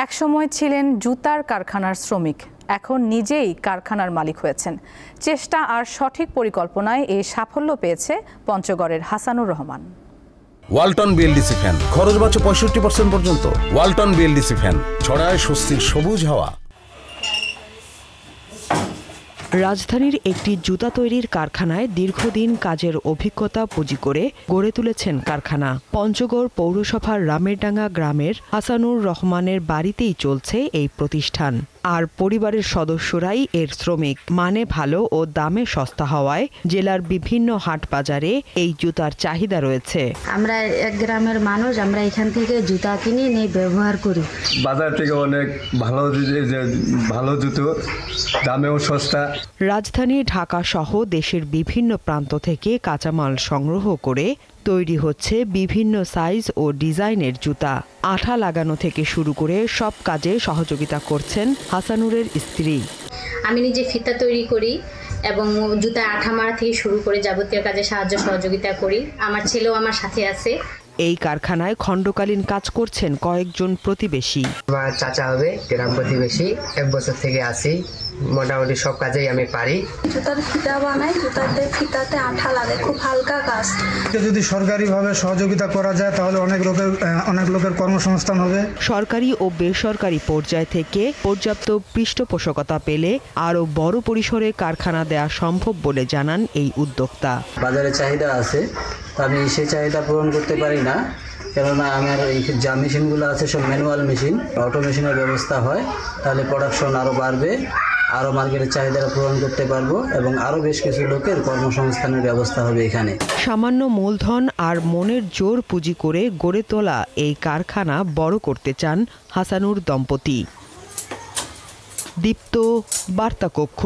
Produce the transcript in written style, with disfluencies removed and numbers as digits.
একসময় ছিলেন জুতার কারখানার শ্রমিক, এখন নিজেই কারখানার মালিক হয়েছেন। চেষ্টা আর সঠিক পরিকল্পনায় এই সাফল্য পেয়েছে পঞ্চগড়ের হাসানুর রহমান। ওয়ালটন বিএলডিসি ফ্যান খরচ বাঁচে 65% পর্যন্ত। ওয়ালটন বিএলডিসি ফ্যান ছড়ায় স্বস্তির সবুজ হাওয়া। রাজধানীর একটি জুতা তৈরির কারখানায় দীর্ঘদিন কাজের অভিজ্ঞতা পুঁজি করে গড়ে তুলেছেন কারখানা। পঞ্চগড় পৌরসভার রামেরডাঙ্গা গ্রামের হাসানুর রহমানের বাড়িতেই চলছে এই প্রতিষ্ঠান। আর পরিবারের সদস্যরাই এর শ্রমিক। মানে ভালো ও দামে সস্তা হওয়ায় জেলার বিভিন্ন হাট বাজারে এই জুতার চাহিদা রয়েছে। আমরা এক গ্রামের মানুষ, আমরা এখান থেকে জুতা কিনে নিয়ে ব্যবহার করি। বাজার থেকে অনেক ভালো জুতো, দামেও সস্তা। রাজধানী ঢাকা সহ দেশের বিভিন্ন প্রান্ত থেকে কাঁচামাল সংগ্রহ করে তৈরি হচ্ছে বিভিন্ন সাইজ ও ডিজাইনের জুতা। আঠা লাগানো থেকে শুরু করে সব কাজে সহযোগিতা করছেন হাসানুরের স্ত্রী। আমি নিজে ফিতা তৈরি করি এবং জুতা আঠা মারা থেকে শুরু করে যাবতীয় কাজে সাহায্য সহযোগিতা করি। আমার ছেলেও আমার সাথে আছে। এই কারখানায় খণ্ডকালীন কাজ করছেন কয়েকজন প্রতিবেশী। আমার চাচা হবে, গ্রাম প্রতিবেশী, 1 বছর থেকে আছি। মোটামুটি সব কাজেই আমি পারি। জুতার ফিতা বানাই, ফিতাতে আঠা লাগে, খুব হালকা কাজ। যদি সরকারিভাবে সহযোগিতা করা যায় তাহলে অনেক লোকের কর্মসংস্থান হবে। সরকারি ও বেসরকারি পর্যায় থেকে পর্যাপ্ত পৃষ্ঠপোষকতা পেলে আরও বড় পরিসরে কারখানা দেওয়া সম্ভব বলে জানান এই উদ্যোক্তা। বাজারে চাহিদা আছে, আমি সেই চাহিদা পূরণ করতে পারি না, কেননা আমার এই যা মেশিনগুলো আছে সব ম্যানুয়াল মেশিন। অটো মেশিনের ব্যবস্থা হয় তাহলে প্রোডাকশন আরও বাড়বে, আরও মার্কেটের চাহিদা পূরণ করতে পারবো এবং আরও বেশ কিছু লোকের কর্মসংস্থানের ব্যবস্থা হবে এখানে। সামান্য মূলধন আর মনের জোর পুঁজি করে গড়ে তোলা এই কারখানা বড় করতে চান হাসানুর দম্পতি। দীপ্ত বার্তা কক্ষ।